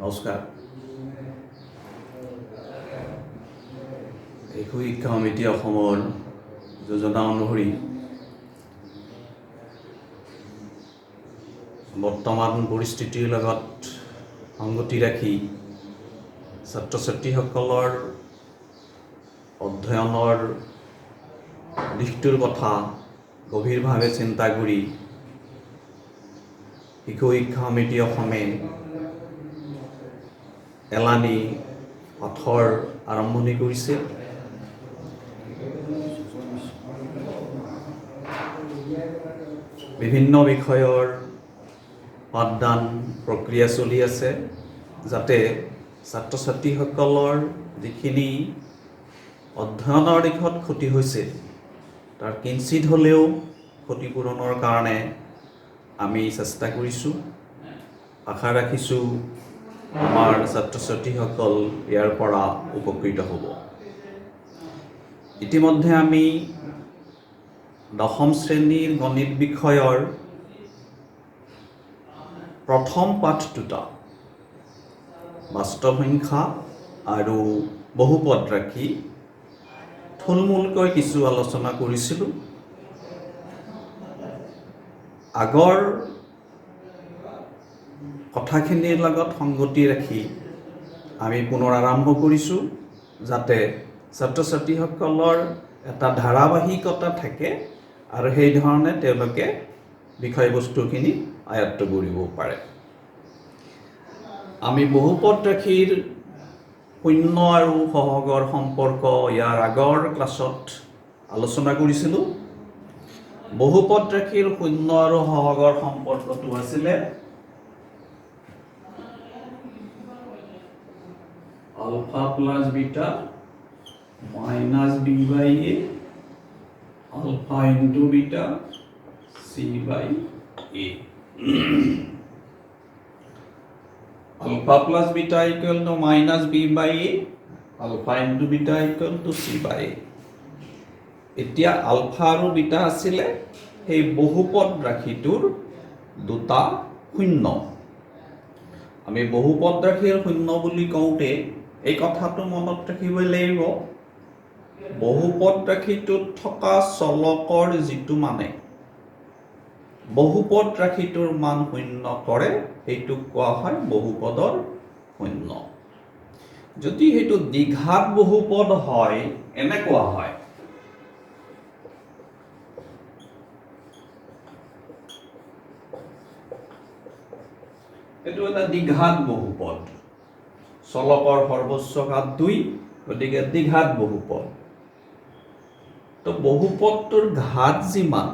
নমস্কাৰ। শিশু শিক্ষা সমিতি অসমৰ যোজনা অনুসৰি বৰ্তমান পৰিস্থিতিৰ লগত সংগতি ৰাখি ছাত্ৰ ছাত্ৰীসকলৰ অধ্যয়নৰ দিশটোৰ কথা গভীৰভাৱে চিন্তা কৰি শিশু শিক্ষা সমিতি অসমে এলানি পাঠৰ আৰম্ভণি কৰিছে। বিভিন্ন বিষয়ৰ পাঠদান প্ৰক্ৰিয়া চলি আছে, যাতে ছাত্ৰ ছাত্ৰীসকলৰ যিখিনি অধ্যয়নৰ দিশত ক্ষতি হৈছে তাৰ কিঞ্চিত হ'লেও ক্ষতিপূৰণৰ কাৰণে আমি চেষ্টা কৰিছোঁ। আশা ৰাখিছোঁ আমাৰ ছাত্ৰ ছাত্ৰীসকল ইয়াৰ পৰা উপকৃত হ'ব। ইতিমধ্যে আমি দশম শ্ৰেণীৰ গণিত বিষয়ৰ প্ৰথম পাঠ দুটা বাস্তৱ সংখ্যা আৰু বহুপদ ৰাখি থুলমূলকৈ কিছু আলোচনা কৰিছিলোঁ। আগৰ কথাখিনিৰ লগত সংগতি ৰাখি আমি পুনৰ আৰম্ভ কৰিছোঁ, যাতে ছাত্ৰ ছাত্ৰীসকলৰ এটা ধাৰাবাহিকতা থাকে আৰু সেই ধৰণে তেওঁলোকে বিষয়বস্তুখিনি আয়ত্ত কৰিব পাৰে। আমি বহুপদ ৰাশিৰ শূন্য আৰু সহগৰ সম্পৰ্ক ইয়াৰ আগৰ ক্লাছত আলোচনা কৰিছিলোঁ। বহুপদ ৰাশিৰ শূন্য আৰু সহগৰ সম্পৰ্কটো আছিলে alpha plus beta minus B by A alpha into beta C by A. Alpha plus beta equal to minus B by A alpha into beta equal to C by A. এতিয়া আলফা আৰু beta আছিলে সেই বহুপদ ৰাশিটোৰ দুটা শূন্য। আমি বহুপদ ৰাশিৰ শূন্য বুলি কওঁতে এই কথাটো মনত ৰাখিব লাগিব, বহুপদ ৰাশিটোত থকা চলকৰ যিটো মানে বহুপদ ৰাশিটোৰ মান শূন্য কৰে সেইটোক কোৱা হয় বহুপদৰ শূন্য। যদি সেইটো দ্বিঘাত বহুপদ হয় এনেকুৱা হয়, এইটো এটা দ্বিঘাত বহুপদ, চলকৰ সৰ্বোচ্চ ঘাত 2, গতিকে দ্বিঘাত বহুপদ। তো বহুপদটোৰ ঘাত যিমান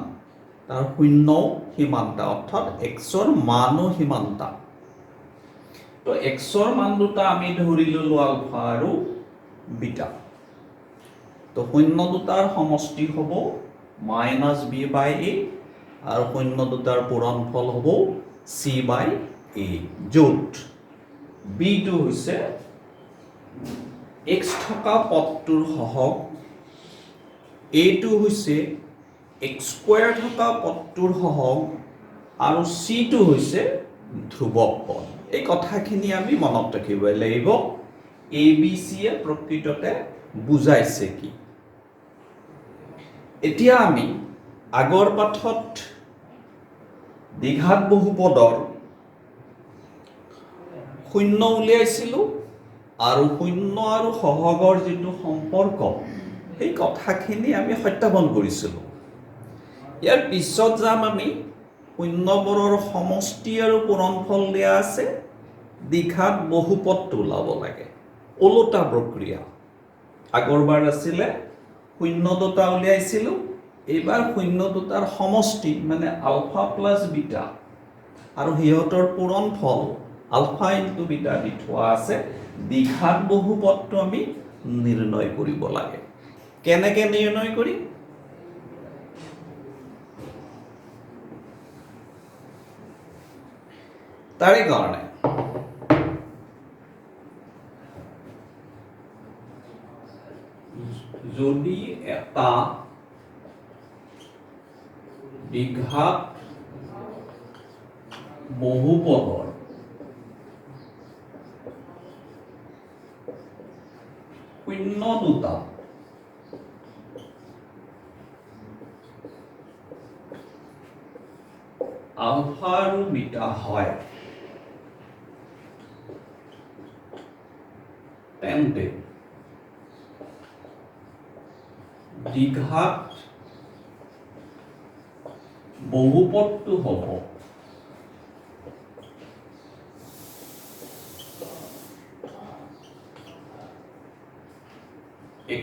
তাৰ শূন্যও সিমানটা, অৰ্থাৎ এক্সৰ মানো সিমানটা। তো এক্সৰ মান দুটা আমি ধৰি ললো আলফা আৰু বিটা। তো শূন্য দুটাৰ সমষ্টি হ'ব মাইনাছ বি বাই এ আৰু শূন্য দুটাৰ পূৰণফল হ'ব চি বাই এ, য'ত বিটো হৈছে এক্স থকা পদটোৰ সহগ, এটো হৈছে এক্স স্কুৱেৰ থকা পদটোৰ সহগ আৰু চিটো হৈছে ধ্ৰুৱক পদ। এই কথাখিনি আমি মনত ৰাখিব লাগিব। এ বি চিয়ে প্ৰকৃততে বুজাইছে কি। এতিয়া আমি আগৰ পাঠত দ্বিঘাত বহুপদৰ শূন্য উলিয়াইছিলোঁ আৰু শূন্য আৰু সহগৰ যিটো সম্পৰ্ক সেই কথাখিনি আমি সত্যাপন কৰিছিলোঁ। ইয়াৰ পিছত যাম আমি শূন্যবোৰৰ সমষ্টি আৰু পূৰণফল দিয়া আছে, দ্বিঘাত বহুপদটো ওলাব লাগে। ওলোটা প্ৰক্ৰিয়া। আগৰবাৰ আছিলে শূন্য দুটা উলিয়াইছিলোঁ, এইবাৰ শূন্য দুটাৰ সমষ্টি মানে আলফা প্লাছ বিটা আৰু সিহঁতৰ পূৰণফল আলফা ইনটু বিটা দি থোৱা আছে। দ্বিঘাত বহুপদটো আমি নিৰ্ণয় কৰিব লাগে। কেনেকে নিৰ্ণয় কৰিম? তাৰে কাৰণে যদি এটা দ্বিঘাত বহুপদৰ শূন্য দুটা আলফা আৰু বিটা হয় তেন্তে দ্বিঘাত বহুপদটো হ'ব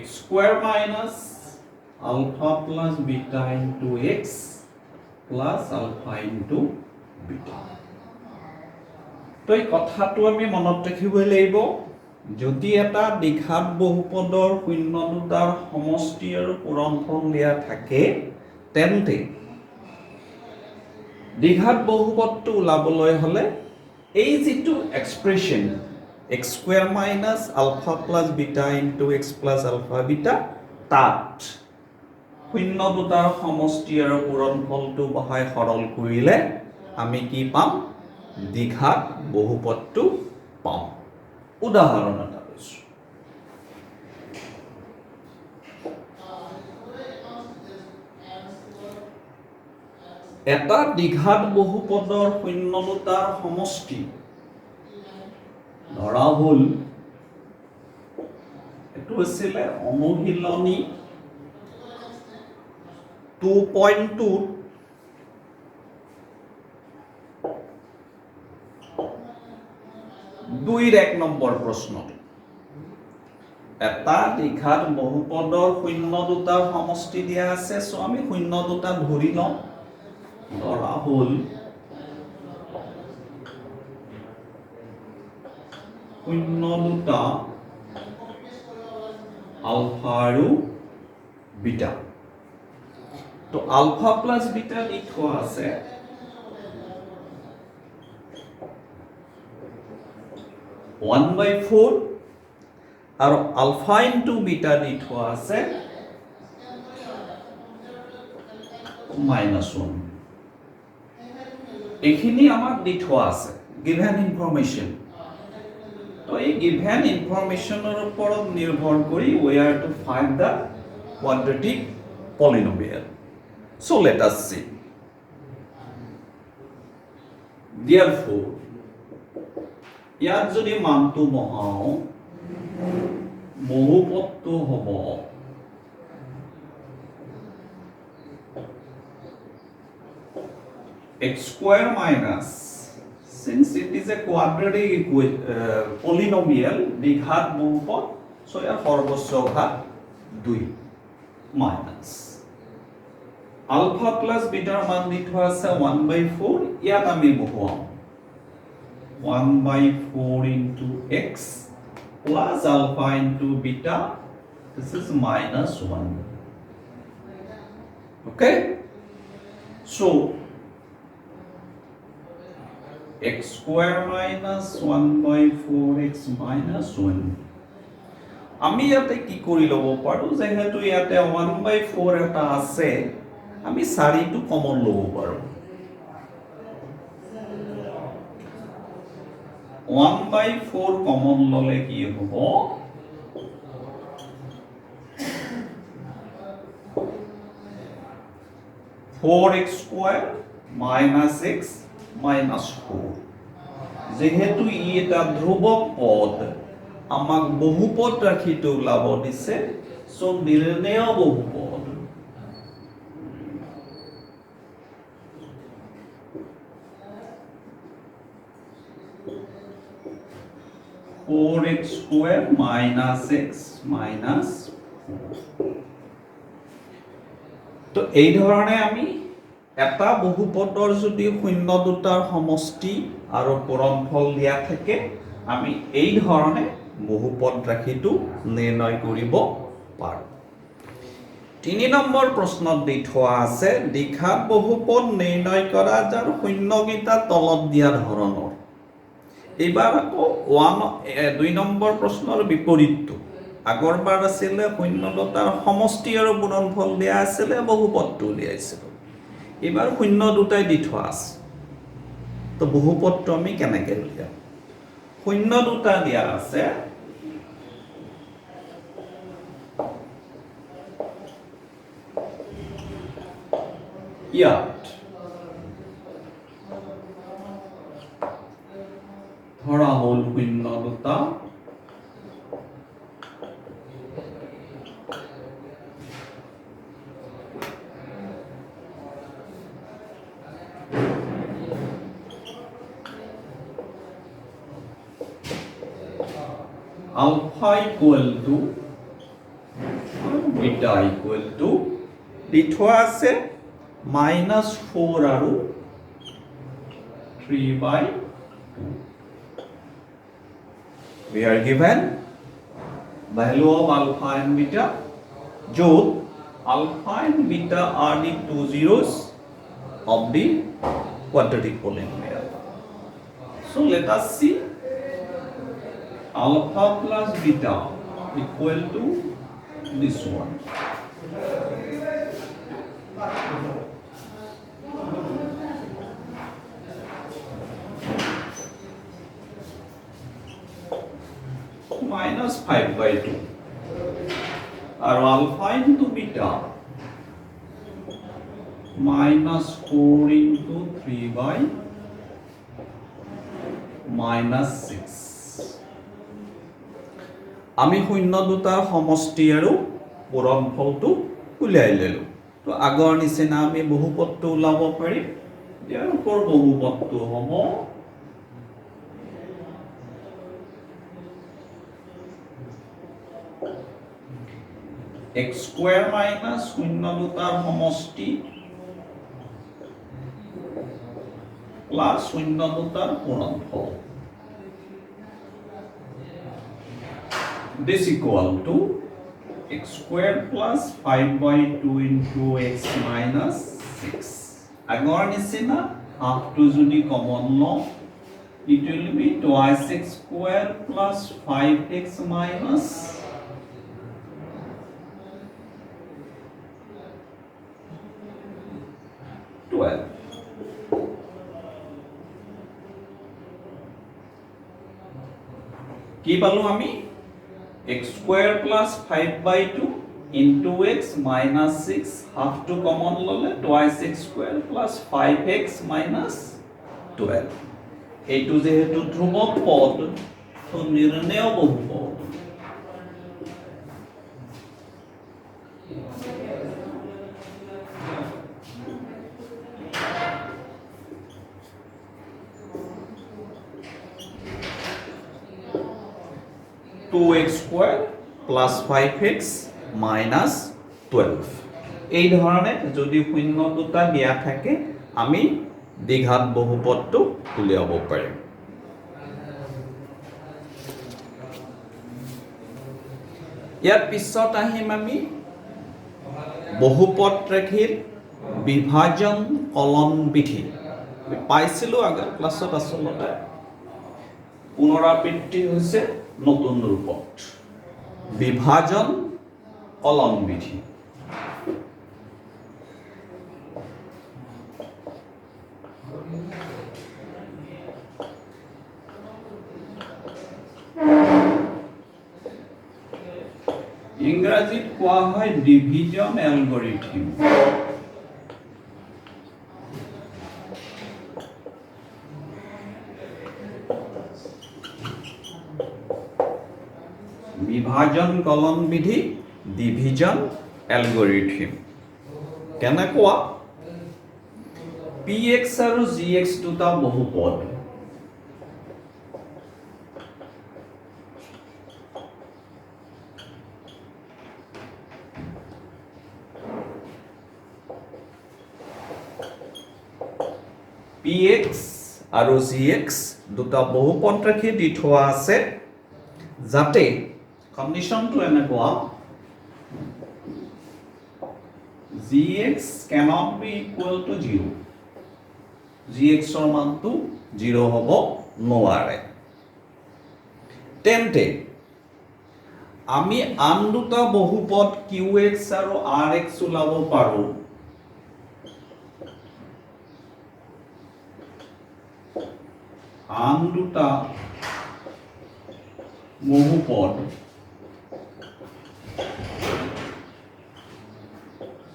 x square minus alpha plus beta into x plus alpha into beta. তো এই কথাটো আমি মনত ৰাখিবই লাগিব যদি এটা দ্বিঘাত বহুপদৰ শূন্য দুটাৰ সমষ্টি আৰু পূৰণফল দিয়া থাকে তেন্তে দ্বিঘাত বহুপদটো ওলাবলৈ হলে এই যেটো expression x square minus alpha plus beta into x plus alpha beta তাত শূন্য দুটাৰ সমষ্টি আৰু পূৰণফলটো বহাই সৰল কৰিলে আমি কি পাম দ্বিঘাত বহুপদটো পাম উদাহৰণ এটা লৈছো এটা দ্বিঘাত বহুপদৰ শূন্য দুটাৰ সমষ্টি ধৰা হল এটো আছিল অনুশীলনী 2.2 দুইৰ 1 নম্বৰ প্ৰশ্ন এটা দ্বিঘাত বহুপদৰ শূন্য দুটাৰ সমষ্টি দিয়া আছে সো আমি শূন্য দুটা ধৰি লওঁ ধৰা হল শূন্য দুটা আলফা আৰু বিটা তো আলফা প্লাস বিটা দি থোৱা আছে 1/4 আৰু আলফা ইনটু বিটা দি থোৱা আছে -1 এইখিনি আমাক দি থোৱা আছে গিভেন ইনফৰমেশন তো এই গিভেন ইনফৰমেশনৰ ওপৰত নিৰ্ভৰ কৰি we are to find the quadratic polynomial. So let us see. Therefore, ইয়াত যদি মানটো বহাও বহুপদটো হ'ব x square minus since it is a quadratic polynomial দ্বিঘাত বহুপদ so ইয়াৰ সৰ্বোচ্চ ঘাত 2 minus alpha plus beta মান দি থোৱা আছে 1/4 ইয়াত আমি বহুৱাম 1/4 into x plus alpha into beta this is -1 okay so x square minus 1/4x minus 1 আমি ইয়াতে কি কৰি লব পাৰো যেহেতু ইয়াতে 1/4 এটা আছে আমি 4 টো কমন লব পাৰো 1/4 কমন ললে কি হ'ব 4x square minus x minus 4 যেহেতু ই এটা ধ্ৰুৱক পদ আমাক বহুপদ ৰাখিটো ওলাব দিছে সো নিৰ্ণয় বহুপদ 4x square minus x minus 4 তো এই ধৰণে আমি এটা বহুপদৰ যদি শূন্য দুটাৰ সমষ্টি আৰু পূৰণফল দিয়া থাকে আমি এই ধৰণে বহুপদ ৰাখিটো নিৰ্ণয় কৰিব পাৰো 3 নম্বৰ প্ৰশ্নত দি থোৱা আছে দ্বিঘাত বহুপদ নিৰ্ণয় কৰা যাৰ শূন্যগিতা তলত দিয়া ধৰণৰ এইবাৰ আকৌ 2 নম্বৰ প্ৰশ্নৰ বিপৰীতটো আগৰবাৰ আছিল শূন্য দুটাৰ সমষ্টি আৰু গুণনফল দিয়া আছিল বহুপদটো উলিয়াইছিল এবাৰ শূন্য দুটাই দি থোৱা আছে তো বহুপদটো আমি কেনেকৈ উলিয়াম শূন্য দুটা দিয়া আছে ইয়াত ধৰা হ'ল শূন্য দুটা alpha equal to beta equal to দি থোৱা আছে -4 আৰু 3/2 we are given value of alpha and beta য'ত alpha and beta are the two zeros of the quadratic polynomial. So let us see alpha plus beta equal to this one. -5/2 और alpha into beta -4 into 3/-6 আমি শূন্য দুটাৰ সমষ্টি আৰু পূৰণফলটো উলিয়াই ললো তো আগৰ নিচিনা আমি বহুপদটো ওলাব পাৰিম ইয়াৰ ওপৰ বহুপদটো হ'ব x square minus শূন্য দুটাৰ সমষ্টি প্লাস শূন্য দুটাৰ পূৰণফল this equal to x square plus 5/2 into x minus 6 আগৰ নিচিনা হাফটো যদি কমন লওঁ it will be twice x square plus 5x minus 12 কি পালো আমি x square plus 5/2 into x minus 6 half to common lole twice x square plus 5x minus 12 এইটো যেহেতু ধ্ৰুৱক পদ তো নিৰ্ণয় বহুপদ 2x square plus 5x minus 12 এই ধৰণে যদি শূন্য দুটা দিয়া থাকে আমি দ্বিঘাত বহুপদটো উলিয়াব পাৰিম ইয়াৰ পিছত আহিম আমি বহুপদ ৰেখীৰ বিভাজন কলন বিধি পাইছিলো আগৰ ক্লাছত আচলতে পুনৰাবৃত্তি হৈছে নতুন ৰূপত বিভাজন কলন বিধি ইংৰাজীত কোৱা হয় ডিভিজন এলগৰিথম বিভাজন কলন বিধি ডিভিজন এলগৰিথম কেনেকুৱা px আৰু gx দুটা বহুপদ px আৰু gx দুটা বহুপদ ৰাখি দি থোৱা আছে যাতে কন্ডিশনটো এনেকুৱা gx cannot be equal to 0 gx ৰ মানটো 0 হ'ব নোৱাৰে তেন্তে আমি আন দুটা বহুপদ qx আৰু rx ওলাব পাৰো আন দুটা বহুপদ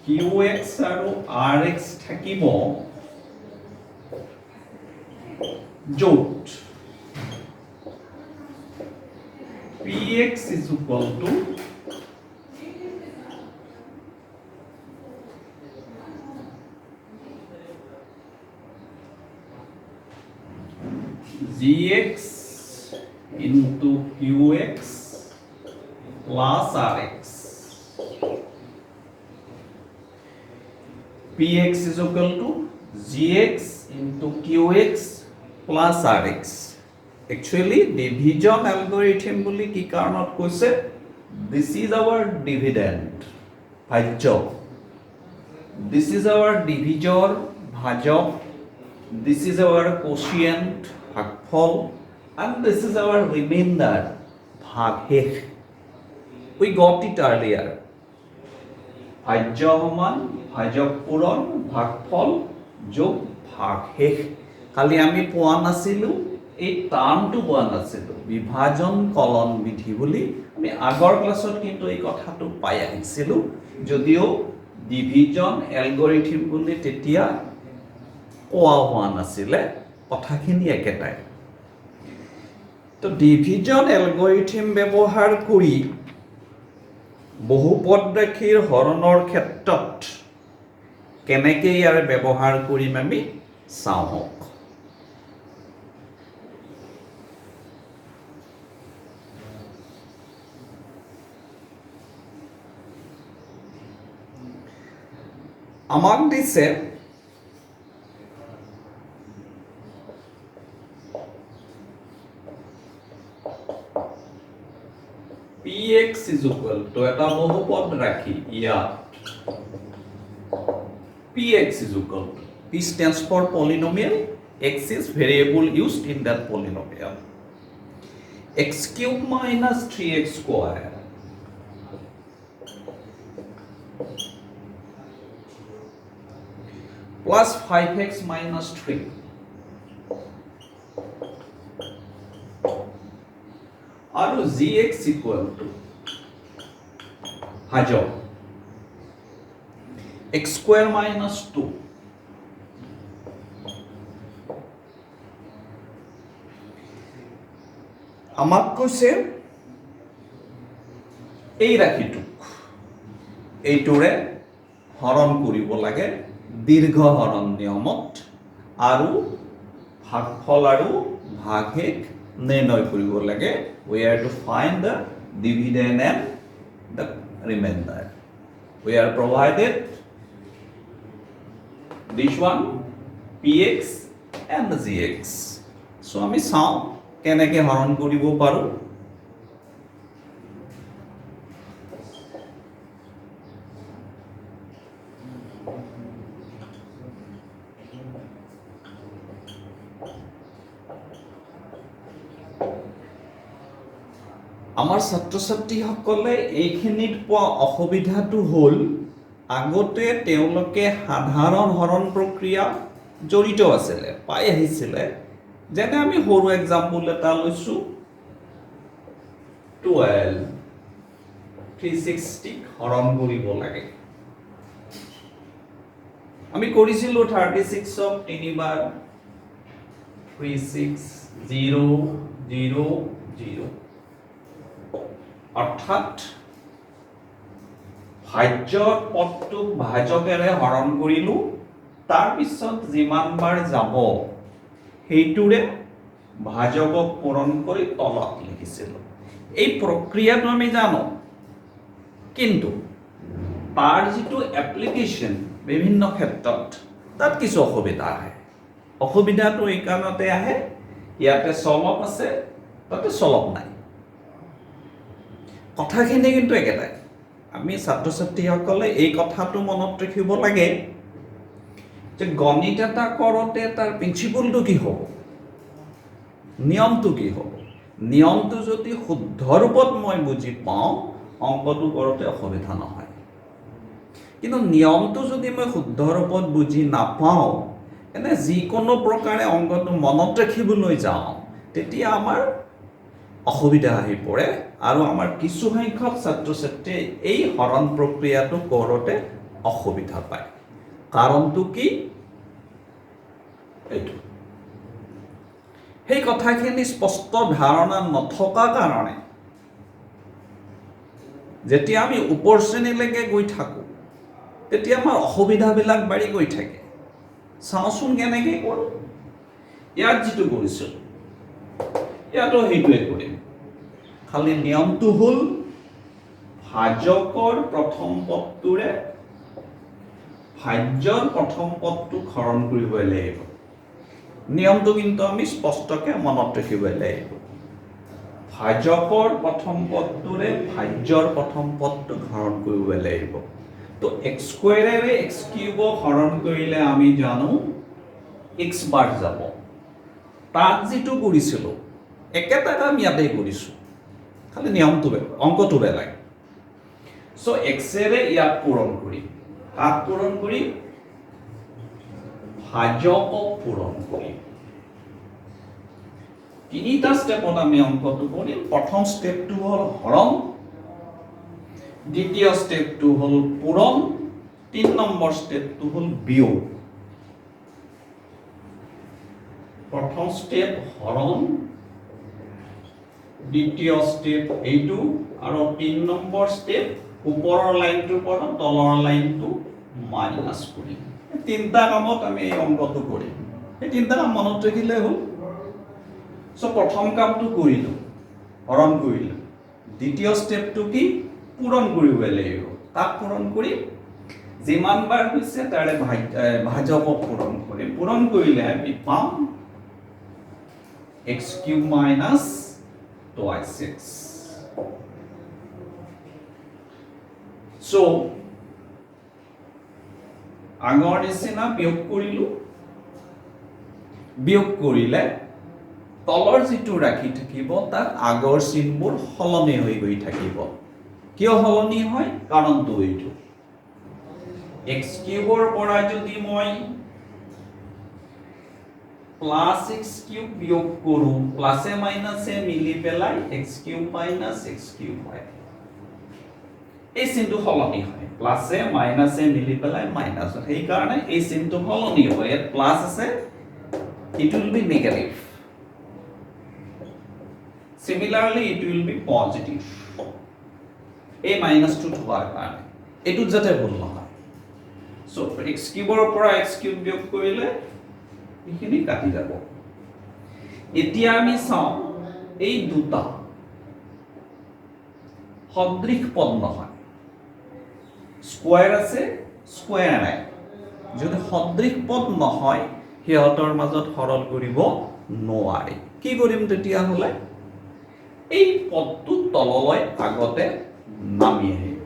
qx আৰু rx থাকিব য'ত px is equal to gx into qx plus rx. px is equal to gx into qx plus rx. Actually, division algorithm বুলি কি কাৰণত কৈছে? This is our dividend, ভাজ্য. This is our divisor, ভাজক. This is our quotient, ভাগফল. And this is our remainder, ভাগশেষ. We got it earlier. ভাজ্য সমান ভাজক পূৰণ ভাগফল যোগ ভাগশেষ. খালি আমি পোৱা নাছিলোঁ, এই টাৰ্মটো পোৱা নাছিলোঁ, বিভাজন কলন বিধি বুলি আমি আগৰ ক্লাছত কিন্তু এই কথাটো পাই আহিছিলোঁ, যদিও ডিভিজন এলগৰিথম বুলি তেতিয়া কোৱা হোৱা নাছিলে, কথাখিনি একেটাই. তো ডিভিজন এলগৰিথম ব্যৱহাৰ কৰি বহুপদ ৰাশিৰ হৰণৰ ক্ষেত্ৰত কেনেকৈ ইয়াৰ ব্যৱহাৰ কৰিম আমি চাওঁ. আমাক দিছে px is equal to এটা বহুপদ ৰাশি ইয়াত px is equal to p stands for polynomial, x is variable used in that polynomial, x cube minus 3x square plus 5x minus 3 আৰু gx equal to ভাজক x square minus 2 আমাক কৈছে এই ৰাশিটোক এইটোৰে হৰণ কৰিব লাগে দীৰ্ঘ হৰণ নিয়মত আৰু ভাগফল আৰু ভাগশেষ নিৰ্ণয় কৰিব লাগে. We are to find the dividend and the remainder. We are provided this one px and the gx. So আমি চাওঁ কেনেকৈ হৰণ কৰিব পাৰোঁ. আমাৰ ছাত্ৰ ছাত্ৰীসকলে এইখিনিত পোৱা অসুবিধাটো হ'ল আগতে তেওঁলোকে সাধাৰণ হৰণ প্ৰক্ৰিয়া জড়িত আছিলে, পাই আহিছিলে. যেনে আমি সৰু এক্সাম্পল এটা লৈছোঁ, 12 360 হৰণ কৰিব লাগে. আমি কৰিছিলোঁ 36ক 3 বাৰ 36 0 0 0, অৰ্থাৎ ভাজ্যৰ পদটোক ভাজকেৰে হৰণ কৰিলোঁ, তাৰপিছত যিমান বাৰ যাব সেইটোৰে ভাজকক পূৰণ কৰি তলত লিখিছিলোঁ. এই প্ৰক্ৰিয়াটো আমি জানো, কিন্তু তাৰ যিটো এপ্লিকেশ্যন বিভিন্ন ক্ষেত্ৰত তাত কিছু অসুবিধা আহে. অসুবিধাটো এই কাৰণতে আহে, ইয়াতে চলক আছে তাতে চলক নাই. কথাখিনি কিন্তু একেটাই. আমি ছাত্ৰ ছাত্ৰীসকলে এই কথাটো মনত ৰাখিব লাগে যে গণিত এটা কৰোঁতে তাৰ প্ৰিন্সিপলটো কি হ'ব, নিয়মটো কি হ'ব. নিয়মটো যদি শুদ্ধ ৰূপত মই বুজি পাওঁ অংকটো কৰোঁতে অসুবিধা নহয়, কিন্তু নিয়মটো যদি মই শুদ্ধ ৰূপত বুজি নাপাওঁ এনে যিকোনো প্ৰকাৰে অংকটো মনত ৰাখিবলৈ যাওঁ তেতিয়া আমাৰ অসুবিধা আহি পৰে আৰু আমাৰ কিছু সংখ্যক ছাত্ৰ ছাত্ৰীয়ে এই হৰণ প্ৰক্ৰিয়াটো কৰোঁতে অসুবিধা পায় কাৰণটো কি এইটো সেই কথাখিনি স্পষ্ট ধাৰণা নথকা কাৰণে যেতিয়া আমি ওপৰ শ্ৰেণীলৈকে গৈ থাকোঁ তেতিয়া আমাৰ অসুবিধাবিলাক বাঢ়ি গৈ থাকে চাওঁচোন কেনেকৈ কৰোঁ ইয়াত যিটো কৰিছোঁ ইয়াতো সেইটোৱে কৰিম খালি নিয়মটো হ'ল ভাজকৰ প্ৰথম পদটোৰে ভাজ্যৰ প্ৰথম পদটোক হৰণ কৰিবই লাগিব নিয়মটো কিন্তু আমি স্পষ্টকৈ মনত ৰাখিবই লাগিব ভাজকৰ প্ৰথম পদটোৰে ভাজ্যৰ প্ৰথম পদটোক হৰণ কৰিবই লাগিব তো এক্স স্কুৱেৰেৰে এক্স কিউবক হৰণ কৰিলে আমি জানো এক্স বাৰ যাব তাত যিটো কৰিছিলোঁ একেটা কাম ইয়াতে কৰিছোঁ খালি নিয়মটো অংকটো বেলেগ চ' এক্সেৰে ইয়াক পূৰণ কৰিম কাক পূৰণ কৰিম ভাজকক পূৰণ কৰিম তিনিটা ষ্টেপত আমি অংকটো কৰিম প্ৰথম ষ্টেপটো হ'ল হৰণ দ্বিতীয় ষ্টেপটো হ'ল পূৰণ 3 নম্বৰ ষ্টেপটো হ'ল বিয়োগ প্ৰথম ষ্টেপ হৰণ দ্বিতীয় ষ্টেপ এইটো আৰু 3 নম্বৰ ষ্টেপ ওপৰৰ লাইনটোৰ পৰা তলৰ লাইনটো মাইনাছ কৰিম তিনিটা কামত আমি এই অংকটো কৰিম এই তিনিটা কাম মনত ৰাখিলে হ'ল চ' প্ৰথম কামটো কৰিলোঁ হৰণ কৰিলোঁ দ্বিতীয় ষ্টেপটো কি পূৰণ কৰিব লাগিব তাক পূৰণ কৰিম যিমান বাৰ হৈছে তাৰে ভাজকক পূৰণ কৰিলে আমি পাম x cube minus twice x so আগৰ নিচিনা বিয়োগ কৰিলে তলৰ যিটো ৰাখি থাকিব তাত আগৰ চিনবোৰ সলনি হৈ গৈ থাকিব কিয় সলনি হয় কাৰণটো এইটো x কিউবৰ পৰা যদি মই প্লাস x কিউব বিয়োগ কৰোঁ প্লাসে মাইনাসে মিলি পেলাই x cube minus x cube হয় এই চিনটো সলনি হয় প্লাসে মাইনাসে মিলি পেলাই মাইনাস হয় এই কাৰণে এই চিনটো সলনি হয় ইয়াত প্লাস আছে it will be negative similarly it will be positive a minus 2 থোৱাৰ কাৰণে এটো যাতে ভুল নহয় সো x কিউবৰ পৰা x কিউব বিয়োগ কৰিলে এইখিনি কাটি যাব এতিয়া আমি চাওঁ এই দুটা সদৃশ পদ নহয় স্কয়াৰ আছে স্কয়াৰ নাই যদি সদৃশ পদ নহয় হিহঁতৰ মাজত সৰল কৰিব নোৱাৰি কি কৰিম তেতিয়া হলে এই পদটো তললৈ আগতে নামি আহিব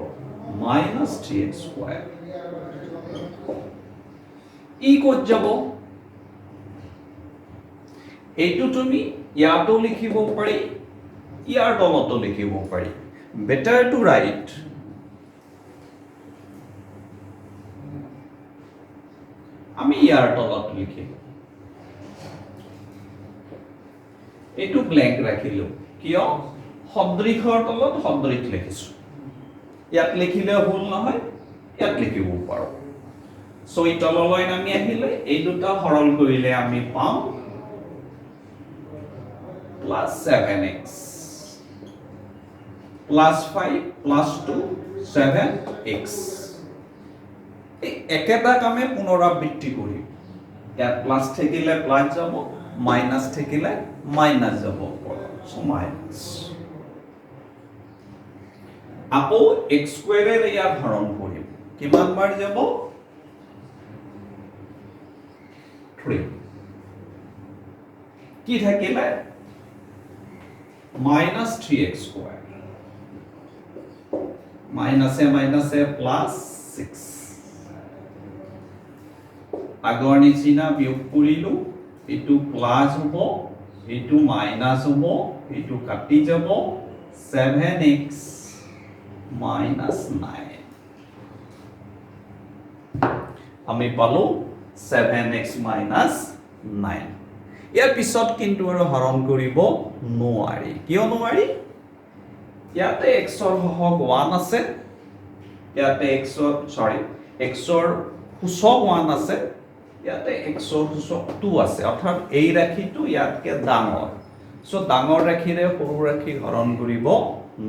-3x স্কয়াৰ ই ক'ত যাব এইটো তুমি ইয়াতো লিখিব পাৰি ইয়াৰ তলতো লিখিব পাৰি বেটাৰ টু ৰাইট আমি ইয়াৰ তলত লিখিম এইটো ব্ল্যাঙ্ক ৰাখিলো কিয় সদৃশৰ তলত সদৃশ লিখিছো ইয়াত লিখিলে ভুল নহয় ইয়াত লিখিব পাৰো সো এই তললৈ নামি আহিলে এই দুটা সৰল কৰিলে আমি পাম plus 7x plus 5 plus 2 7x একেটা কামে পুনৰাবৃত্তি কৰি ইয়াত প্লাস থাকিলে প্লাস যাব মাইনাস থাকিলে মাইনাস যাব সো মাইনাস আকৌ x স্কয়াৰেৰে ইয়াক হৰণ কৰিম কিমান বাৰ যাব 3 কি থাকিলে -3x square minus a plus 6 আগৰ নিচিনা বিয়োগ কৰিলো এটো প্লাস হ'ব এটো মাইনাস হ'ব এটো কাটি যাব 7x minus 9 আমি পালো 7x minus 9 ইয়াৰ পিছত কিন্তু আৰু হৰণ কৰিব নোৱাৰি কিয় নোৱাৰি ইয়াতে x ৰ হক 1 আছে ইয়াতে x ৰ এক্সৰ সূচক 1 আছে, ইয়াতে এক্সৰ সূচক 2 আছে, অৰ্থাৎ এই ৰাশিটো ইয়াতকে ডাঙৰ। সো ডাঙৰ ৰাশিৰে সৰু ৰাশিক হৰণ কৰিব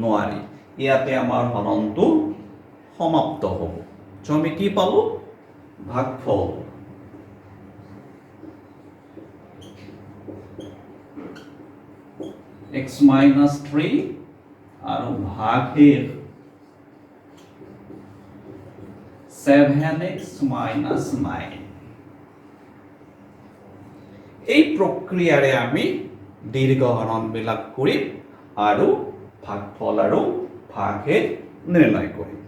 নোৱাৰি, ইয়াতে আমাৰ হৰণটো সমাপ্ত হ'ব। সো আমি কি পালো? ভাগফল। x minus 3 আৰু ভাগেৰ 7x minus 9। এই প্ৰক্ৰিয়াৰে আমি দীৰ্ঘ হৰণবিলাক কৰিম আৰু ভাগফল আৰু ভাগেৰ নিৰ্ণয় কৰিম।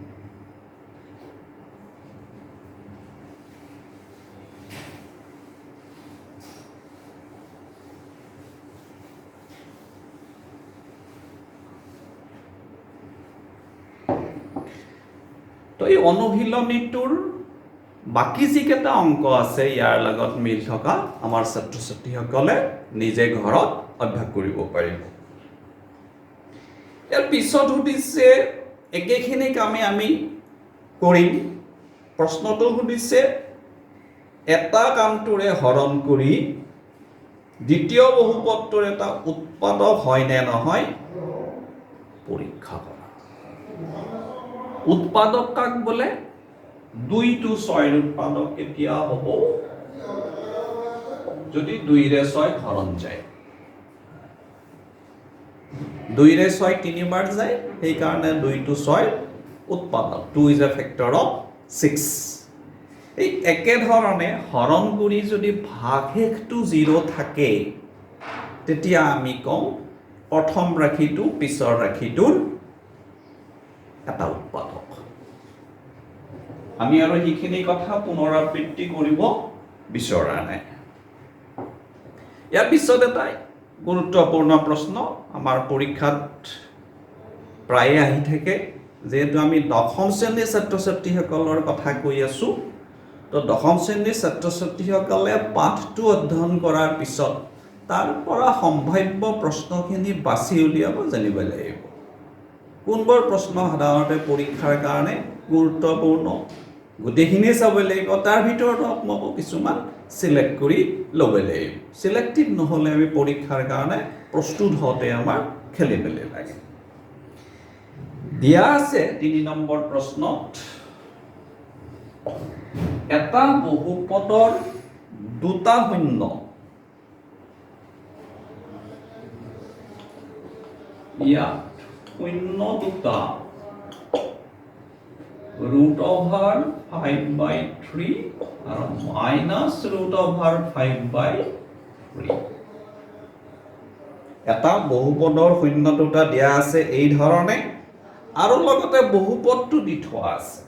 তো এই অনুশীলনীটোৰ বাকি যিকেইটা অংক আছে ইয়াৰ লগত মিল থকা আমাৰ ছাত্ৰ ছাত্ৰীসকলে নিজে ঘৰত অভ্যাস কৰিব পাৰিব। ইয়াৰ পিছত সুধিছে একেখিনি কামে আমি কৰিম। প্ৰশ্নটো সুধিছে এটা কামটোৰে হৰণ কৰি দ্বিতীয় বহুপদটোৰ এটা উৎপাদক হয় নে নহয় পৰীক্ষা কৰা। উৎপাদক কাক বোলে? 2 to 6 উৎপাদক কেতিয়া হ'ব? যদি 2 ৰে 6 হৰণ যায়। 2 ৰে 6 তিনিবাৰ যায়, সেইকাৰণে 2 to 6 উৎপাদক। 2 is a factor of 6। এই একেধৰণে হৰণ কৰি যদি ভাগশেষটো 0 থাকে তেতিয়া আমি কওঁ প্ৰথম ৰাশিটো পিছৰ ৰাশিটোৰ এটা উৎপাদক। আমি আৰু সেইখিনি কথা পুনৰাবৃত্তি কৰিব বিচৰা নাই। ইয়াৰ পিছত এটা গুৰুত্বপূৰ্ণ প্ৰশ্ন আমাৰ পৰীক্ষাত প্ৰায়ে আহি থাকে, যেহেতু আমি দশম শ্ৰেণীৰ ছাত্ৰ ছাত্ৰীসকলৰ কথা কৈ আছো। তো দশম শ্ৰেণীৰ ছাত্ৰ ছাত্ৰীসকলে পাঠটো অধ্যয়ন কৰাৰ পিছত তাৰ পৰা সম্ভাৱ্য প্ৰশ্নখিনি বাছি উলিয়াব জানিব লাগিব। কোনবোৰ প্ৰশ্ন সাধাৰণতে পৰীক্ষাৰ কাৰণে গুৰুত্বপূৰ্ণ গোটেইখিনি চাব লাগিব, তাৰ ভিতৰত আপোনালোকক কিছুমান সিলেক্ট কৰি ল'ব লাগিব। সিলেক্টিভ নহ'লে আমি পৰীক্ষাৰ কাৰণে প্ৰস্তুত হওঁতে আমাৰ খেলি মেলি লাগে। দিয়া আছে 3 নম্বৰ প্ৰশ্নত, এটা বহুপদৰ দুটা শূন্য ইয়াত শূন্য দুটা √5/3 আৰু -√5/3। এটা বহুপদৰ শূন্য দুটা দিয়া আছে এই ধৰণে, আৰু লগতে বহুপদটো দি থোৱা আছে।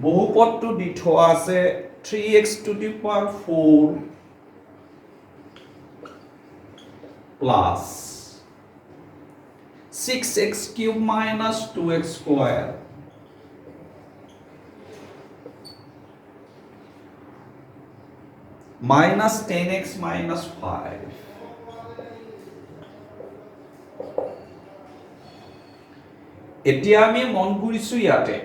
বহুপদটো দি থোৱা আছে 3x to the power 4 plus 6x cube minus 2x square minus 10x minus 5। এতিয়া আমি মন কৰিছো ইয়াতে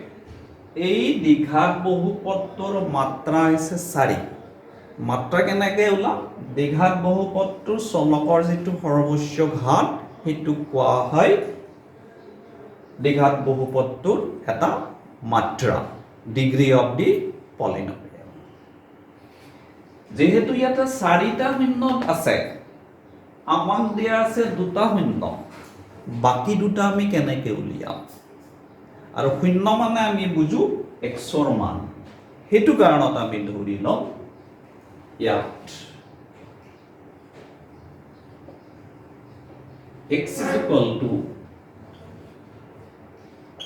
এই দ্বিঘাত বহুপদটোৰ মাত্ৰা হৈছে 4। মাত্ৰা কেনেকে ওলাম? দ্বিঘাত বহুপদটোৰ চলকৰ যিটো সৰ্বোচ্চ ঘাত সেইটো কোৱা হয় দ্বিঘাত বহুপদটোৰ এটা মাত্ৰা, ডিগ্ৰী অফ দি পলিনমিয়েল। যেহেতু ইয়াতে 4টা শূন্য আছে, আমাক দিয়া আছে 2টা শূন্য, বাকি দুটা আমি কেনেকে উলিয়াম? আৰু শূন্য মানে আমি বুজো এক্সৰ মান, সেইটো কাৰণত আমি ধৰি লম ইয়াত x is equal to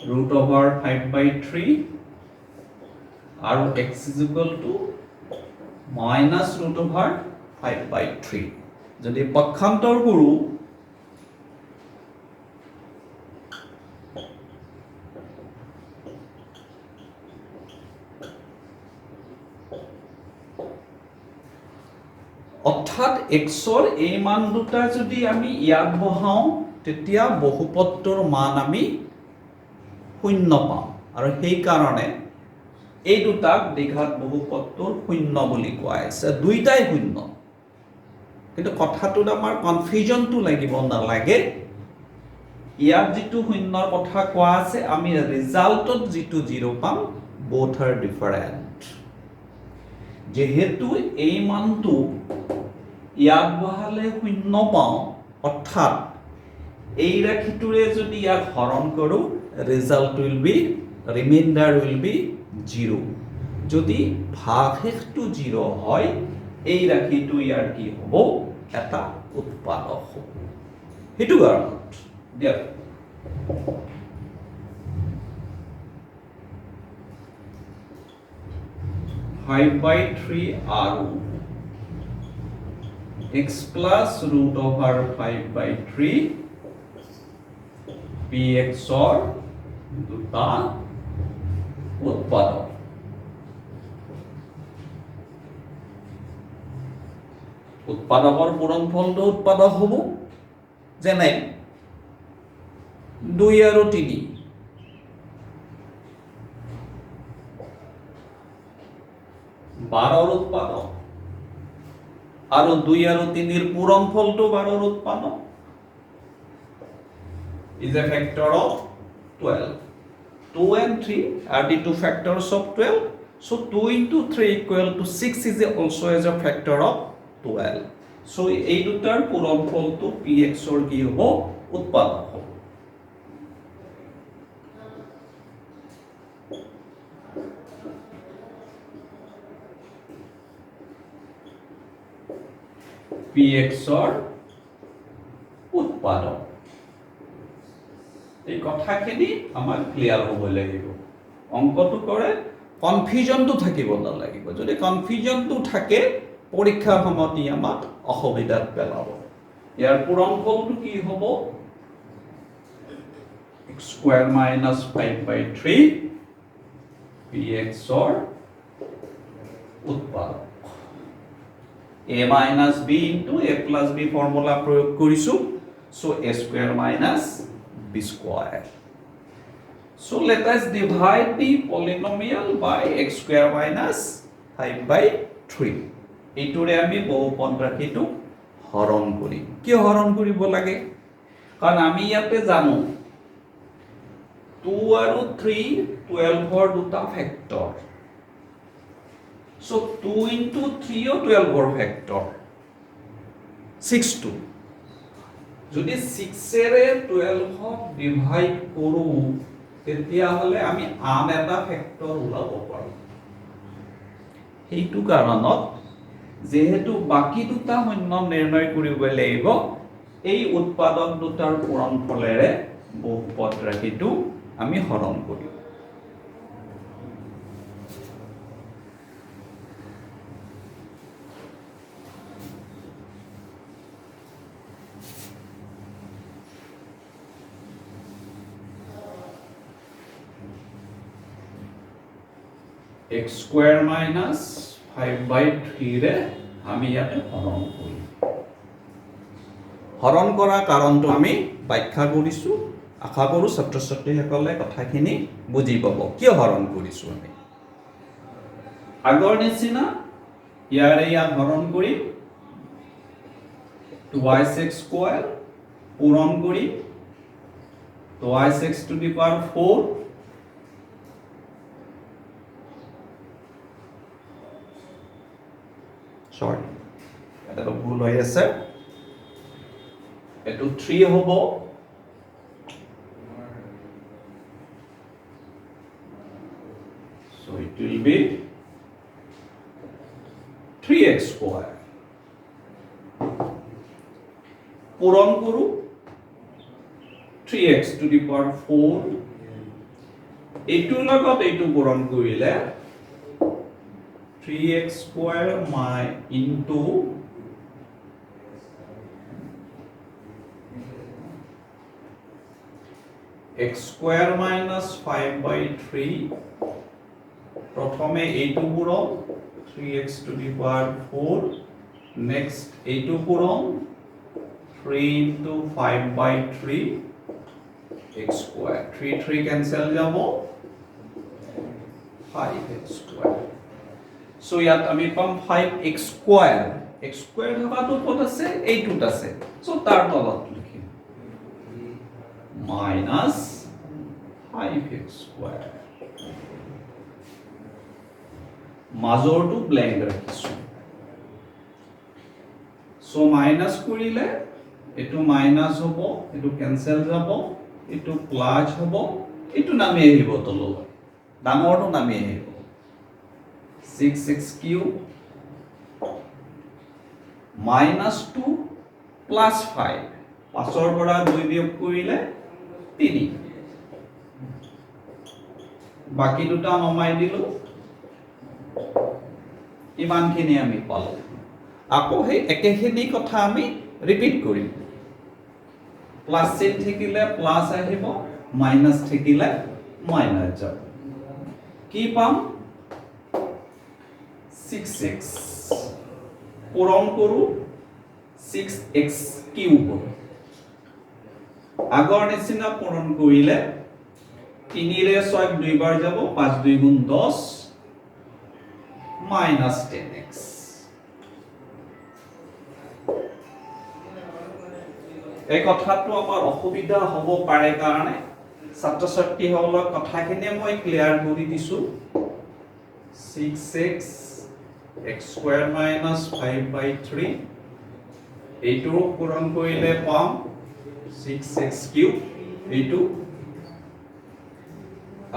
√5/3 আৰু x is equal to -√5/3। যদি পক্ষান্তৰ কৰো অৰ্থাৎ এক্সৰ এই মান দুটা যদি আমি ইয়াত বহাও তেতিয়া বহুপদটোৰ মান আমি শূন্য পাওঁ আৰু সেইকাৰণে এই দুটাক দ্বিঘাত বহুপদটোৰ শূন্য বুলি কোৱা হৈছে দুইটাই শূন্য কিন্তু কথাটোত আমাৰ কনফিউজনটো লাগিব নালাগে ইয়াত যিটো শূন্যৰ কথা কোৱা আছে আমি ৰিজাল্টত যিটো 0 পাম both are different যেহেতু এই মানটো ইয়াত বহালে শূন্য পাওঁ অৰ্থাৎ এই ৰাশিটোৰে যদি ইয়াক হৰণ কৰোঁ result will be reminder will be 0 যদি ভাগশেষটো 0 হয় এই ৰাশিটো ইয়াৰ কি হ'ব এটা উৎপাদক হ'ব সেইটো কাৰণত দিয়ক 5/3 আৰু x plus root over 5/3 px or দুটা উৎপাদক উৎপাদকৰ পূৰণফলটো উৎপাদক হ'ব যেনে 2 আৰু 3 12 উৎপাদক আৰু 2 আৰু 3 ৰ পূৰণফলটো 12 উৎপাদক is a factor of 12 2 and 3 are the two factors of 12 so 2 into 3 equal to 6 is also as a factor of 12 so এই দুটাৰ পূৰণফলটো px ৰ কি হ'ব উৎপাদক হ'ব px ৰ উৎপাদক এই কথাখিনি আমাৰ ক্লিয়াৰ হ'ব লাগিব অংকটো কৰে কনফিউজনটো থাকিব নালাগিব যদি কনফিউজনটো থাকে পৰীক্ষাৰ সময়ত আমাক অসুবিধাত পেলাব ইয়াৰ পূৰণফলটো কি হ'ব x square minus 5/3 px ৰ উৎপাদক a minus b into a plus b formula প্ৰয়োগ কৰিছো so a square minus b square so let us divide the polynomial by x square minus 5/3 এইটোৰে আমি বহুপদ ৰাশিটো হৰণ কৰিম কি হৰণ কৰিব লাগে কাৰণ আমি ইয়াতে জানো 2 আৰু 3 12 ৰ দুটা factor so 2 into 3 or 12 or factor 6 2 যদি 6 এৰে 12 ক ডিভাইড কৰো তেতিয়া হলে আমি আন এটা ফেক্টৰ ওলাব পাৰো এইটো কাৰণত যেহেতু বাকি দুটা শূন্য নিৰ্ণয় কৰিব লাগিব এই উৎপাদক দুটাৰ পূৰণফলেৰে বহুপদ ৰাশিটো আমি হৰণ কৰিম x square minus 5/3 ৰে আমি ইয়াতে হৰণ কৰিম হৰণ কৰা কাৰণটো আমি ব্যাখ্যা কৰিছো আশা কৰো ছাত্ৰ ছাত্ৰীসকলে কথাখিনি বুজি পাব কিয় হৰণ কৰিছো আমি আগৰ নিচিনা ইয়াৰে ইয়াত হৰণ কৰিম 2y6 square পূৰণ কৰিম 2y6 to the power 4 sorry এটা ভুল হৈ আছে এটো 3 হ'ব so it will be 3x square পূৰণ কৰো 3x to the power 4 এইটো লগত এইটো পূৰণ কৰিলে 3x square into x square minus 5/3 প্ৰথমে এইটো পূৰণ 3x to the power 4 next এইটো পূৰণ 3 into 5/3 x square 3 cancel যাব 5x square so ইয়াত আমি পাম 5x square x square থকাটো ক'ত আছে এইটোত আছে so তাৰ তলত লিখিম minus 5x square মাজৰটো ব্ল্যাঙ্ক ৰাখিছো so minus কৰিলে এটো মাইনাস হ'ব এটো ক্যান্সেল যাব এটো প্লাস হ'ব এটো নামি আহিব তললৈ ডাঙৰটো নামি আহিব 6x cube minus 2 plus 5 পাছৰ পৰা 2 বিয়োগ কৰিলে 3 বাকি দুটা নমাই দিলো ইমানখিনি আমি পালো আকৌ সেই একেখিনি কথা আমি ৰিপিট কৰিম প্লাস চিন থাকিলে প্লাস আহিব মাইনাস থাকিলে মাইনাস যাব কি পাম 6x পূৰণ কৰো 6x কিউব আগৰ নিচিনা পূৰণ কৰিলে 3 ৰে 6 দুইবাৰ যাব 5 2 গুণ 10 minus 10x এই কথাটো আমাৰ অসুবিধা হ'ব পাৰে কাৰণে ছাত্ৰ ছাত্ৰীসকলৰ কথাখিনি মই ক্লিয়াৰ কৰি দিছো 6x x square minus 5/3 এইটো পূৰণ কৰিলে পাম 6x cube এইটো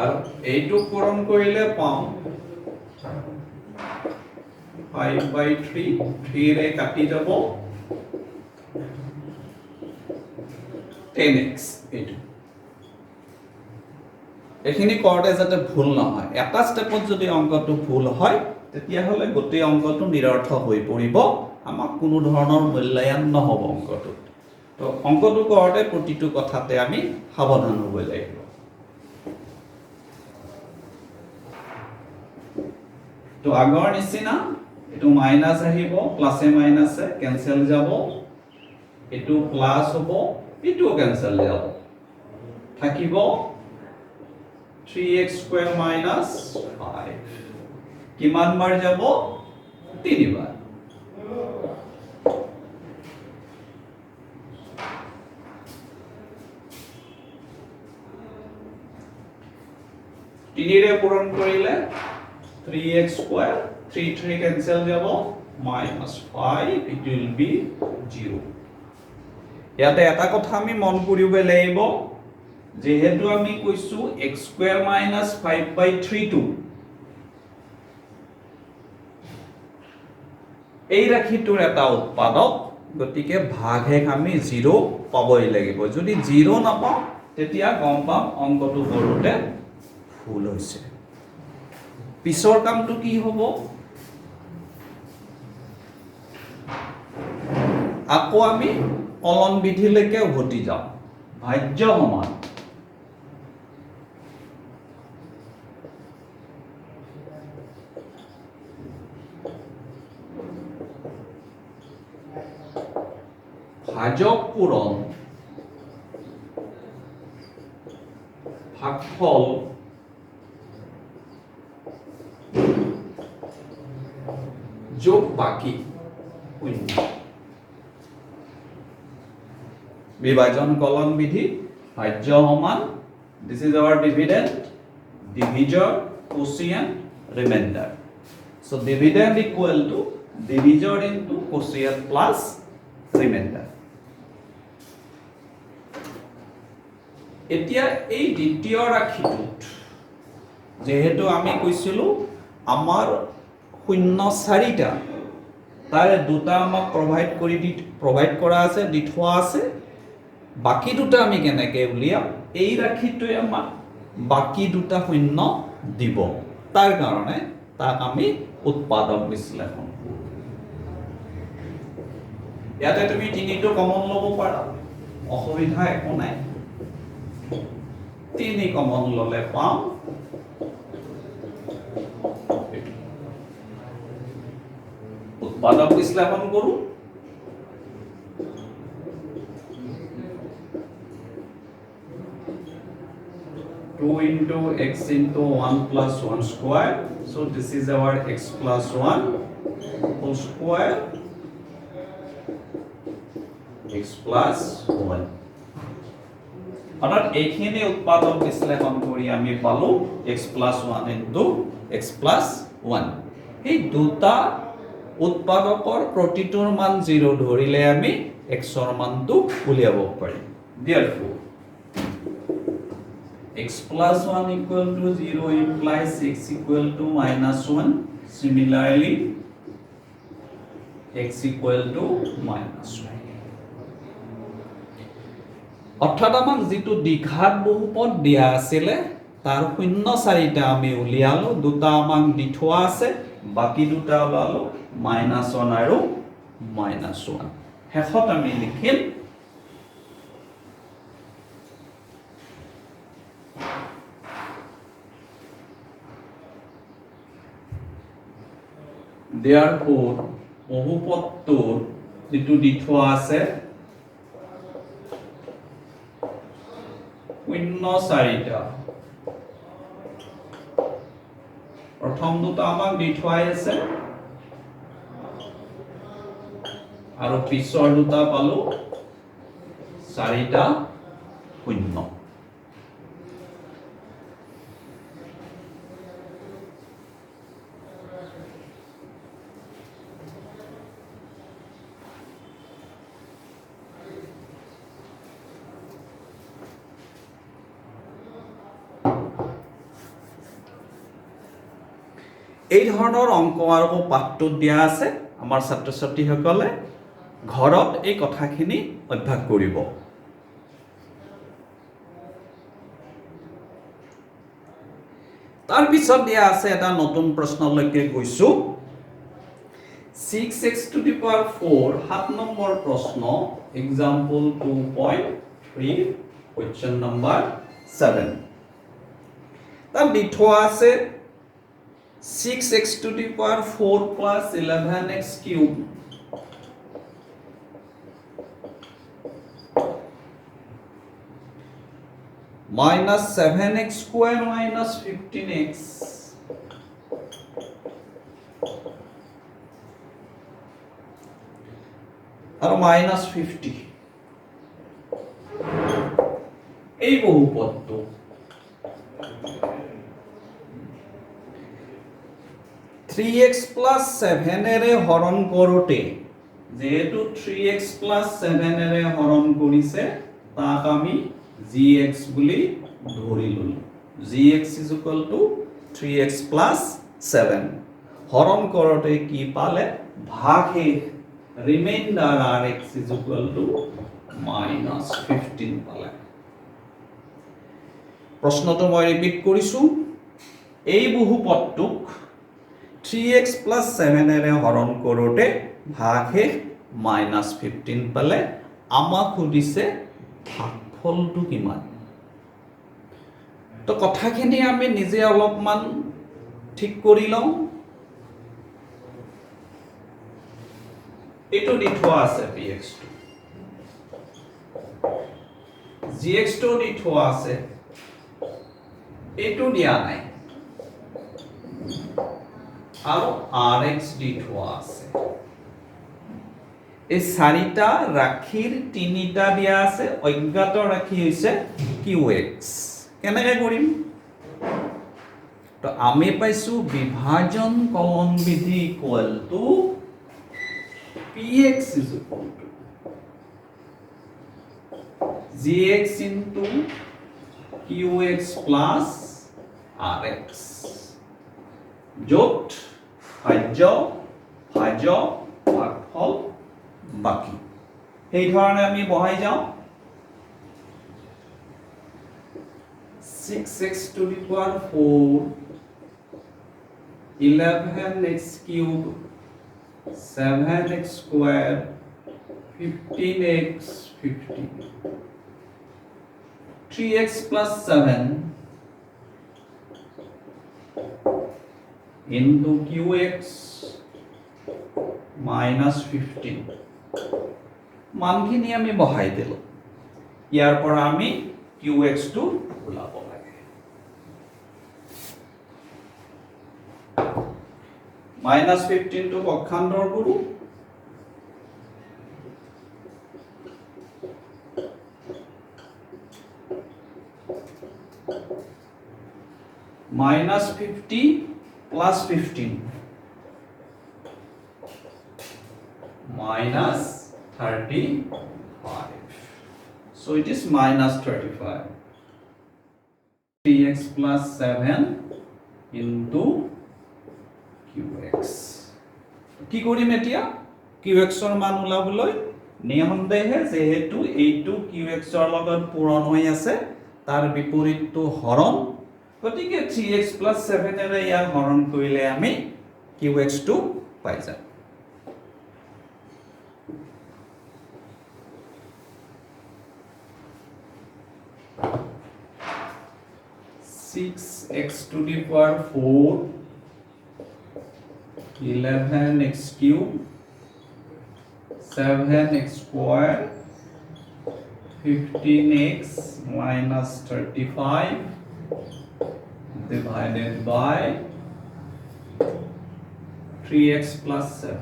আৰু এইটো পূৰণ কৰিলে পাম 5/3 3 ৰে কাটি যাব 10x এইটো এখিনি কৰতে যাতে ভুল নহয় এটা স্টেপত যদি অংকটো ভুল হয় তেতিয়া হলে গোটেই অংকটো নিৰৰ্থক হৈ পৰিব আমাক কোনো ধৰণৰ মূল্যায়ন নহব অংকটো তো অংকটো কৰতে প্ৰতিটো কথাতে আমি সাৱধান হ'ব লাগিব তো আগৰ নিচিনা এটো মাইনাস আহিব প্লাসে মাইনাসে ক্যান্সেল যাব এটো প্লাস হ'ব এটো ক্যান্সেল যাব থাকিব 3x square minus 5 কিমান বাৰ যাব 3 বাৰ তিনিৰে পূৰণ কৰিলে 3x square 3 cancel যাব minus 5 it will be 0 ইয়াতে এটা কথা আমি মন কৰিব লাগিব যেহেতু আমি কৈছো x square minus 5/3 টো এই ৰাখিটোৰ এটা উৎপাদক গতিকে ভাগহেক আমি 0 পাবই লাগিব যদি 0 নাপাও তেতিয়া গম পাম অংকটো কৰোতে ভুল হৈছে পিছৰ কামটো কি হ'ব আকৌ আমি কলন বিধিলৈকে উভতি যাম ভাজ্য সমান ভাজক পূৰণ ভাগফল যোগ বাকি শূন্য বিভাজন কলন বিধি ভাজ্য সমান this is our dividend divisor quotient remainder so dividend equal to divisor into quotient plus remainder এতিয়া এই দ্বিতীয় ৰাখিটোত যেহেতু আমি কৈছিলো আমাৰ শূন্য চাৰিটা তাৰে দুটা আমাক প্ৰভাইড কৰা আছে দি থোৱা আছে বাকি দুটা আমি কেনেকৈ উলিয়াম এই ৰাখিটোৱে আমাক বাকি দুটা শূন্য দিব তাৰ কাৰণে তাক আমি উৎপাদক বিশ্লেষণ কৰোঁ ইয়াতে তুমি তিনিটো কমন ল'ব পাৰা অসুবিধা একো নাই 3 কমন ললে পাম উৎপাদক বিশ্লেষণ কৰো 2 into x into 1 plus 1 square. So this is our x plus 1 whole square, x plus 1. অর্থাৎ এইখিনি উৎপাদক বিশ্লেষণ কৰি আমি পালো x plus 1 into x plus 1. এই দুটা উৎপাদকৰ প্ৰতিটোৰ মান 0 ধৰিলে আমি x ৰ মানটো উলিয়াব পাৰিম. Therefore x plus 1 equal to 0 implies x equal to minus 1. Similarly, x equal to minus 1. অর্থাৎ আমাক যেটো দ্বিঘাত বহুপদ দিয়া আছিল তাৰ শূন্য চাৰিটা আমি উলিয়ালো, দুটা আমাক দি থোৱা আছে, বাকি দুটা ওলালো -1 আৰু -1. শেষত আমি লিখিম therefore বহুপদটোৰ যেটো দি থোৱা আছে শূন্য চাৰিটা, প্ৰথম দুটা আমাক দি থোৱাই আছে আৰু পিছৰ দুটা পালো চাৰিটা শূন্য. এই ধৰণৰ অংক আৰু পাঠটো দিয়া আছে, আমাৰ ছাত্ৰ ছাত্ৰীসকলে ঘৰত এই কথাখিনি অভ্যাস কৰিব. তাৰ পিছত দিয়া আছে এটা নতুন প্ৰশ্নলৈকে গৈছো. 6x to the power 4 7 number প্ৰশ্ন, এক্সাম্পল 2.3 question number 7. তাত দি থোৱা আছে 6x to the power 4 plus 11x cube minus 7x square minus 15x আৰু minus 50. এই বহুপদটো थ्री एक्स प्लस 7 এৰে হৰণ কৰোতে যেহেতু 3x plus 7 এৰে হৰণ কৰিছে তাক আমি gx বুলি ধৰি ললো. gx is equal to 3x plus 7 হৰণ কৰোতে কি পালে ভাগে reminder rx is equal to minus 15 পালে. প্ৰশ্নটো মই ৰিপিট কৰিছো, এই বহুপদটোক 3x plus 7 এৰে হৰণ কৰোতে ভাগে -15 পালে. আমাক সুধিছে ভাগফলটো কিমান. তো কথাখিনি আমি নিজে অলপমান ঠিক কৰি লওঁ. এইটো দি থোৱা আছে px টো, gx টো দি থোৱা আছে, এইটো দিয়া নাই আৰু rx দি থোৱা আছে. এই চাৰিটা ৰাশিৰ তিনিটা দিয়া আছে, অজ্ঞাত ৰাশি হৈছে qx. কেনেকৈ কৰিম? তো আমি পাইছো বিভাজন কলন বিধি equal to px is equal to gx into qx plus rx. য'ত ভাজ্য ভাজ্য ভাগফল বাকি এই ধৰণে আমি বহাই যাওঁ. 6x to the power 4 11x cube 7x square 15x 50 3x plus 7 into qx minus 15 মানখিনি আমি বহাই দিলো. ইয়াৰ পৰা আমি qx টো ওলাব লাগে. -15 টো পক্ষান্তৰ কৰোঁ -50 plus 15 -35. So it is -35. 3x plus 7 into qx. কি কৰিম এতিয়া qx ৰ মান ওলাবলৈ নিয়মদেহে যেহেতু এইটো qx ৰ লগত পূৰণ হৈ আছে তাৰ বিপৰীতটো হৰণ গতিকে 3x plus 7 এৰে ইয়াৰ হৰণ কৰিলে আমি qx টো পাই যাম 6x to the power 4 11x cube 7x square 15x minus 35 divided by 3x plus 7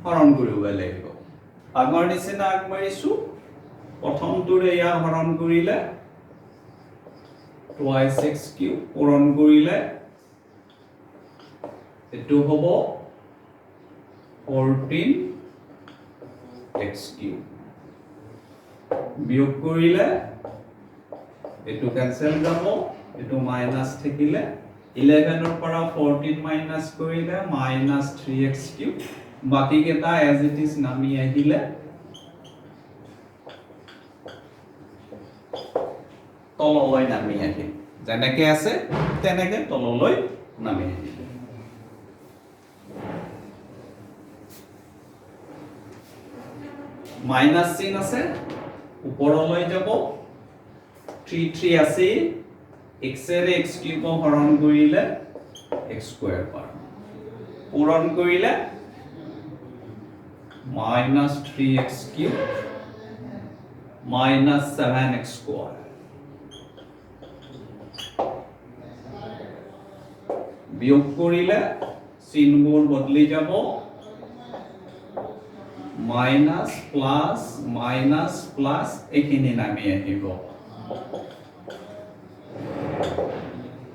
হৰণ কৰিব লাগিব আগৰ নিচিনা আগবাঢ়িছো প্ৰথমটোৰে ইয়াৰ হৰণ কৰিলে twice x cube পূৰণ কৰিলে এটো হ'ব 14x cube বিয়োগ কৰিলে এটো ক্যান্সেল যাব এটো মাইনাস থাকিলে 11 ৰ পৰা 14 মাইনাস কৰিলে -3x cube বাকি কেটা as it is নামি আহিলে তললৈ নামি আহিল যেনেকৈ আছে তেনেকৈ তললৈ নামি আহিল মাইনাস চিন আছে ওপৰলৈ যাব 3 আছে x এৰে x কিউব হৰণ কৰিলে x স্কয়াৰ পাম পূৰণ কৰিলে -3x cube -7x square বিয়োগ কৰিলে চিনবোৰ বদলি যাব মাইনাস প্লাস মাইনাস প্লাস এখিনি নামি আহিব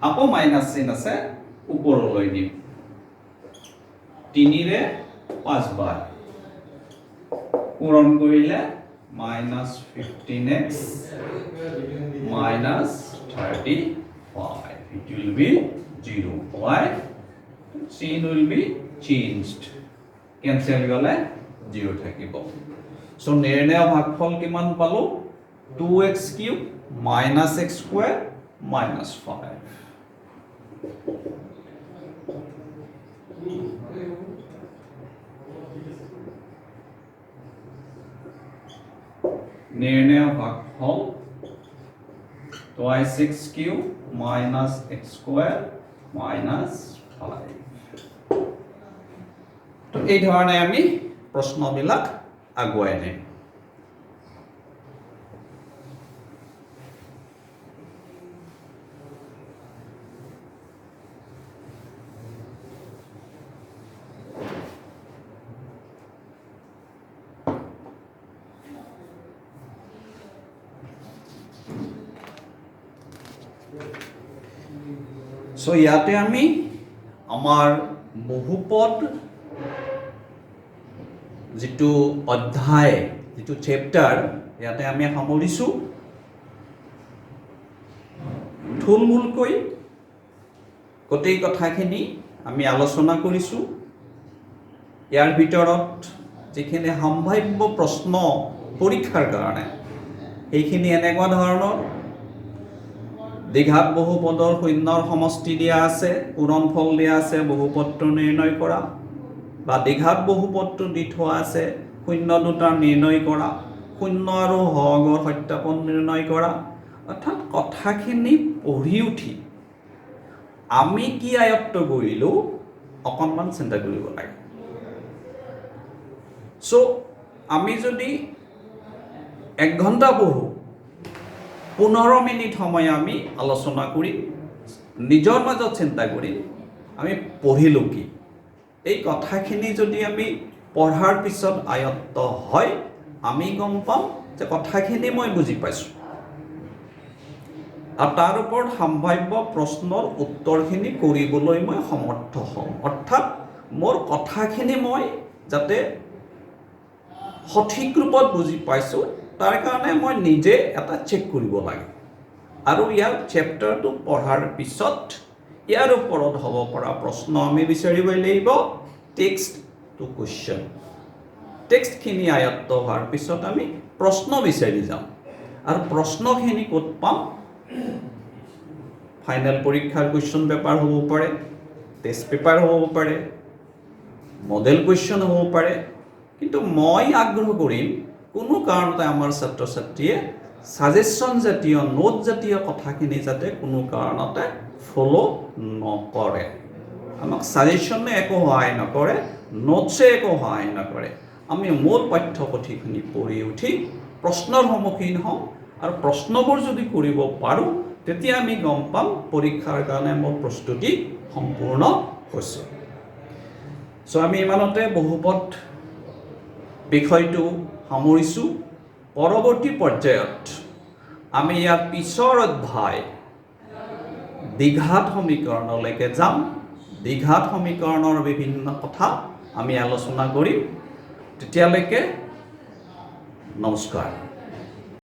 আকৌ মাইনাস চিন আছে ওপৰলৈ নিম 3 ৰে 5 বাৰ পূৰণ কৰিলে -15x -35 it will be 0 why sin will be changed cancel gale 0 থাকিব so নিৰ্ণয় ভাগফল কিমান পালো 2x cube -x square -5 নিৰ্ণয় ভাগফল twice x cube -x square -5 তো এই ধৰণে আমি প্ৰশ্নবিলাক আগুৱাই নিম সো ইয়াতে আমি আমাৰ বহুপদ যেটো অধ্যায় যেটো চ্যাপ্টাৰ ইয়াতে আমি সামৰিছো থুলমূলকৈ গোটেই কথাখিনি আমি আলোচনা কৰিছো ইয়াৰ ভিতৰত যিখিনি সম্ভাৱ্য প্ৰশ্ন পৰীক্ষাৰ কাৰণে এইখিনি এনেকুৱা ধৰণৰ দ্বিঘাত বহুপদৰ শূন্যৰ সমষ্টি দিয়া আছে পূৰণফল দিয়া আছে বহুপদটো নিৰ্ণয় কৰা বা দ্বিঘাত বহুপদটো দি থোৱা আছে শূন্য দুটা নিৰ্ণয় কৰা শূন্য আৰু হৰগৰ সত্যাপন নিৰ্ণয় কৰা অৰ্থাৎ কথাখিনি পঢ়ি উঠি আমি কি আয়ত্ত কৰিলো অকণমান চিন্তা কৰিব লাগে সো আমি যদি 1 ঘণ্টা পঢ়ো 15 মিনিট সময় আমি আলোচনা কৰি নিজৰ মাজত চিন্তা কৰি আমি পঢ়িলোঁ কি, এই কথাখিনি যদি আমি পঢ়াৰ পিছত আয়ত্ত হয় আমি গম পাম যে কথাখিনি মই বুজি পাইছোঁ আৰু তাৰ ওপৰত সম্ভাৱ্য প্ৰশ্নৰ উত্তৰখিনি কৰিবলৈ মই সমৰ্থ হ'ম। অৰ্থাৎ মোৰ কথাখিনি মই যাতে সঠিক ৰূপত বুজি পাইছোঁ তাৰ কাৰণে মই নিজে এটা চেক কৰিব লাগে আৰু ইয়াৰ চেপ্টাৰটো পঢ়াৰ পিছত ইয়াৰ ওপৰত হ'ব পৰা প্ৰশ্ন আমি বিচাৰিব লাগিব টেক্সট টু কুৱেশ্যন। টেক্সটখিনি আয়ত্ত হোৱাৰ পিছত আমি প্ৰশ্ন বিচাৰি যাম আৰু প্ৰশ্নখিনি ক'ত পাম? ফাইনেল পৰীক্ষাৰ কুৱেশ্যন পেপাৰ হ'ব পাৰে, টেষ্ট পেপাৰ হ'ব পাৰে, মডেল কুৱেশ্যন হ'ব পাৰে, কিন্তু মই আগ্ৰহ কৰিম কোনো কাৰণতে আমাৰ ছাত্ৰ ছাত্ৰীয়ে ছাজেশ্যন জাতীয় নোট জাতীয় কথাখিনি যাতে কোনো কাৰণতে ফ'ল' নকৰে। আমাক ছাজেশ্যনে একো সহায় নকৰে, নোটছে একো সহায় নকৰে। আমি মূল পাঠ্যপুথিখিনি পঢ়ি উঠি প্ৰশ্নৰ সন্মুখীন হ'ম আৰু প্ৰশ্নবোৰ যদি কৰিব পাৰোঁ তেতিয়া আমি গম পাম পৰীক্ষাৰ কাৰণে মোৰ প্ৰস্তুতি সম্পূৰ্ণ হৈছে। চ' আমি ইমানতে বহুপদ বিষয়টো সামৰিছোঁ। পৰৱৰ্তী পৰ্যায়ত আমি ইয়াৰ পিছৰ অধ্যায় দ্বিঘাত সমীকৰণলৈকে যাম। দ্বিঘাত সমীকৰণৰ বিভিন্ন কথা আমি আলোচনা কৰিম। তেতিয়ালৈকে নমস্কাৰ।